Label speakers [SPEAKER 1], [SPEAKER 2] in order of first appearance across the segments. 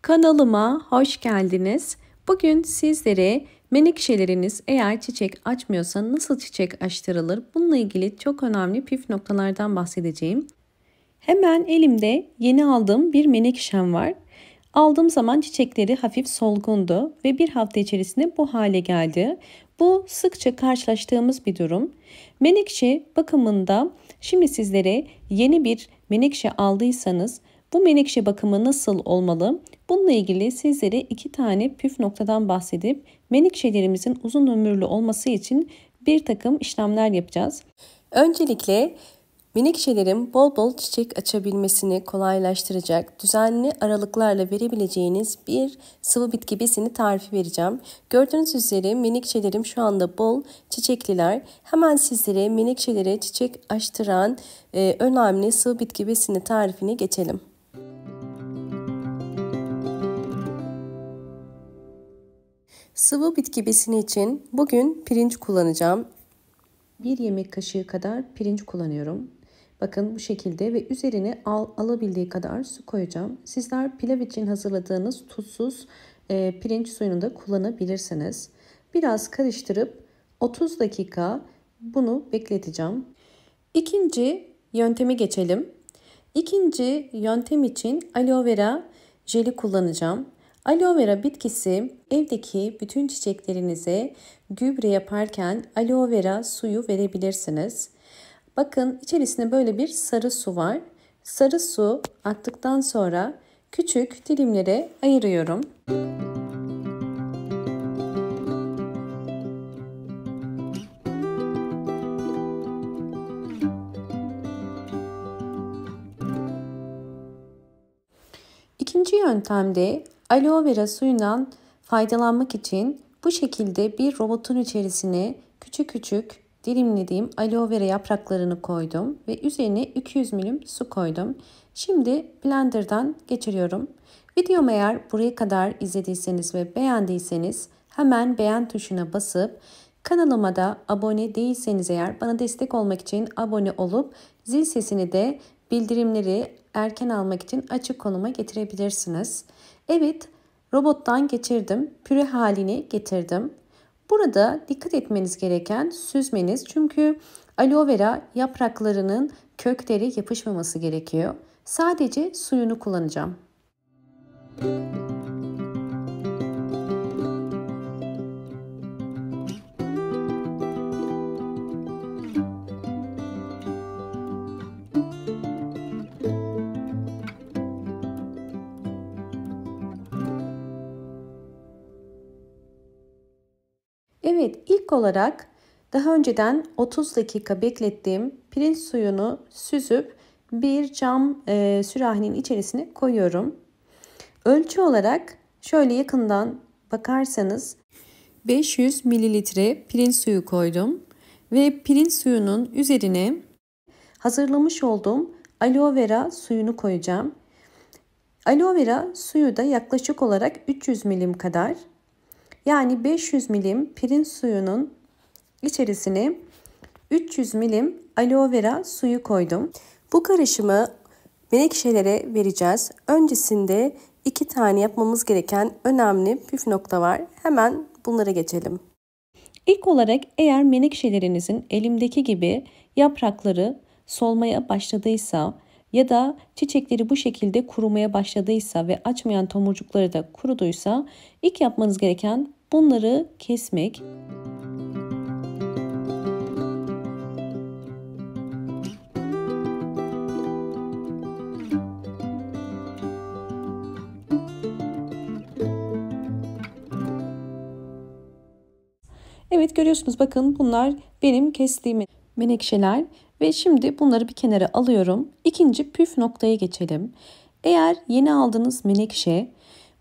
[SPEAKER 1] Kanalıma hoş geldiniz. Bugün sizlere menekşeleriniz eğer çiçek açmıyorsa nasıl çiçek açtırılır? Bununla ilgili çok önemli püf noktalardan bahsedeceğim. Hemen elimde yeni aldığım bir menekşem var. Aldığım zaman çiçekleri hafif solgundu ve bir hafta içerisinde bu hale geldi. Bu sıkça karşılaştığımız bir durum. Menekşe bakımında şimdi sizlere yeni bir menekşe aldıysanız bu menekşe bakımı nasıl olmalı? Bununla ilgili sizlere 2 tane püf noktadan bahsedip menekşelerimizin uzun ömürlü olması için bir takım işlemler yapacağız. Öncelikle menekşelerin bol bol çiçek açabilmesini kolaylaştıracak, düzenli aralıklarla verebileceğiniz bir sıvı bitki besini tarifi vereceğim. Gördüğünüz üzere menekşelerim şu anda bol çiçekliler. Hemen sizlere menekşelere çiçek açtıran önemli sıvı bitki besini tarifine geçelim. Sıvı bitki besini için bugün pirinç kullanacağım. 1 yemek kaşığı kadar pirinç kullanıyorum. Bakın bu şekilde ve üzerine alabildiği kadar su koyacağım. Sizler pilav için hazırladığınız tuzsuz pirinç suyunu da kullanabilirsiniz. Biraz karıştırıp 30 dakika bunu bekleteceğim. İkinci yönteme geçelim. İkinci yöntem için aloe vera jeli kullanacağım. Aloe vera bitkisi evdeki bütün çiçeklerinize gübre yaparken aloe vera suyu verebilirsiniz. Bakın içerisinde böyle bir sarı su var. Sarı su aktıktan sonra küçük dilimlere ayırıyorum. İkinci yöntemde aloe vera suyundan faydalanmak için bu şekilde bir robotun içerisine küçük küçük dilimlediğim aloe vera yapraklarını koydum ve üzerine 200 ml su koydum. Şimdi blenderdan geçiriyorum. Videomu eğer buraya kadar izlediyseniz ve beğendiyseniz hemen beğen tuşuna basıp kanalıma da abone değilseniz eğer bana destek olmak için abone olup zil sesini de bildirimleri erken almak için açık konuma getirebilirsiniz. Evet, robottan geçirdim. Püre haline getirdim. Burada dikkat etmeniz gereken süzmeniz. Çünkü aloe vera yapraklarının kökleri yapışmaması gerekiyor. Sadece suyunu kullanacağım. Evet, ilk olarak daha önceden 30 dakika beklettiğim pirinç suyunu süzüp bir cam sürahinin içerisine koyuyorum. Ölçü olarak şöyle yakından bakarsanız 500 mililitre pirinç suyu koydum ve pirinç suyunun üzerine hazırlamış olduğum aloe vera suyunu koyacağım. Aloe vera suyu da yaklaşık olarak 300 milim kadar. Yani 500 milim pirinç suyunun içerisine 300 milim aloe vera suyu koydum. Bu karışımı menekşelere vereceğiz. Öncesinde 2 tane yapmamız gereken önemli püf nokta var. Hemen bunlara geçelim. İlk olarak eğer menekşelerinizin elimdeki gibi yaprakları solmaya başladıysa ya da çiçekleri bu şekilde kurumaya başladıysa ve açmayan tomurcukları da kuruduysa ilk yapmanız gereken bunları kesmek. Evet, görüyorsunuz, bakın bunlar benim kestiğim menekşeler ve şimdi bunları bir kenara alıyorum. İkinci püf noktaya geçelim. Eğer yeni aldığınız menekşe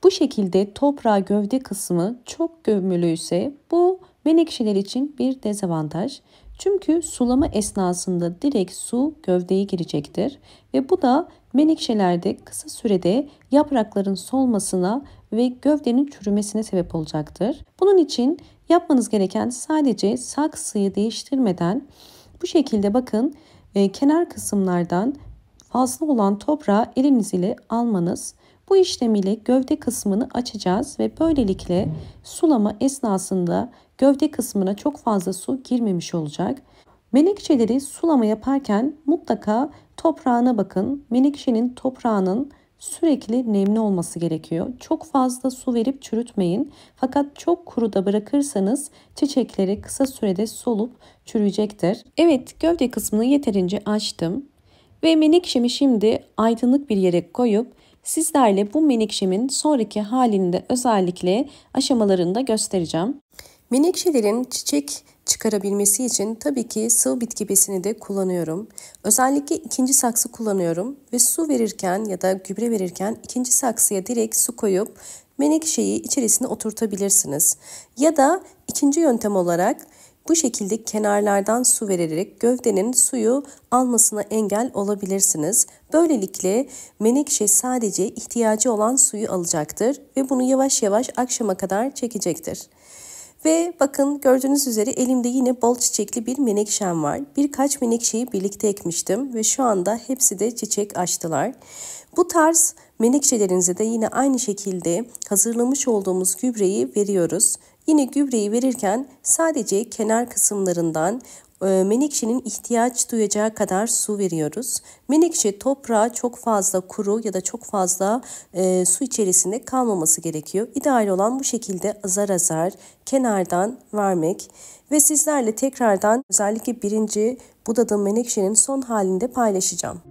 [SPEAKER 1] bu şekilde toprağa gövde kısmı çok gömülüyse bu menekşeler için bir dezavantaj. Çünkü sulama esnasında direkt su gövdeye girecektir ve bu da menekşelerde kısa sürede yaprakların solmasına ve gövdenin çürümesine sebep olacaktır. Bunun için yapmanız gereken sadece saksıyı değiştirmeden bu şekilde bakın kenar kısımlardan fazla olan toprağı eliniz ile almanız. Bu işlem ile gövde kısmını açacağız ve böylelikle sulama esnasında gövde kısmına çok fazla su girmemiş olacak. Menekşeleri sulama yaparken mutlaka toprağına bakın. Menekşenin toprağının sürekli nemli olması gerekiyor. Çok fazla su verip çürütmeyin. Fakat çok kuru da bırakırsanız çiçekleri kısa sürede solup çürüyecektir. Evet, gövde kısmını yeterince açtım. Ve menekşemi şimdi aydınlık bir yere koyup sizlerle bu menekşemin sonraki halini de özellikle aşamalarını da göstereceğim. Menekşelerin çiçek çıkarabilmesi için tabii ki sıvı bitki besini de kullanıyorum. Özellikle ikinci saksı kullanıyorum ve su verirken ya da gübre verirken ikinci saksıya direkt su koyup menekşeyi içerisine oturtabilirsiniz. Ya da ikinci yöntem olarak bu şekilde kenarlardan su vererek gövdenin suyu almasına engel olabilirsiniz. Böylelikle menekşe sadece ihtiyacı olan suyu alacaktır ve bunu yavaş yavaş akşama kadar çekecektir. Ve bakın gördüğünüz üzere elimde yine bol çiçekli bir menekşem var. Birkaç menekşeyi birlikte ekmiştim ve şu anda hepsi de çiçek açtılar. Bu tarz menekşelerinize de yine aynı şekilde hazırlamış olduğumuz gübreyi veriyoruz. Yine gübreyi verirken sadece kenar kısımlarından menekşenin ihtiyaç duyacağı kadar su veriyoruz. Menekşe toprağa çok fazla kuru ya da çok fazla su içerisinde kalmaması gerekiyor. İdeal olan bu şekilde azar azar kenardan vermek ve sizlerle tekrardan özellikle birinci budadığım menekşenin son halinde paylaşacağım.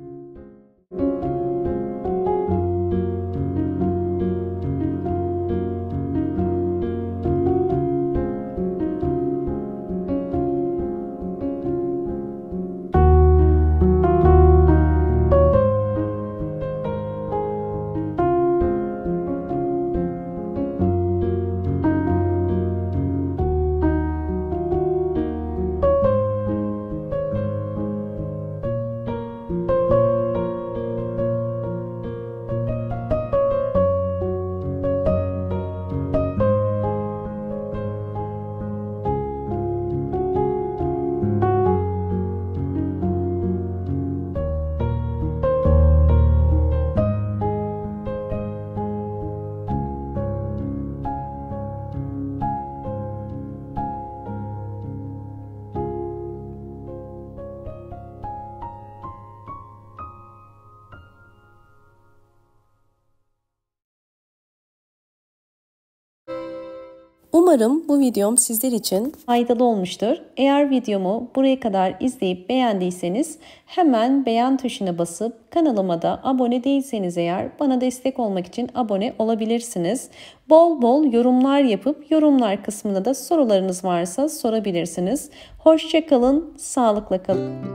[SPEAKER 1] Umarım bu videom sizler için faydalı olmuştur. Eğer videomu buraya kadar izleyip beğendiyseniz hemen beğen tuşuna basıp kanalıma da abone değilseniz eğer bana destek olmak için abone olabilirsiniz. Bol bol yorumlar yapıp yorumlar kısmında da sorularınız varsa sorabilirsiniz. Hoşça kalın, sağlıkla kalın.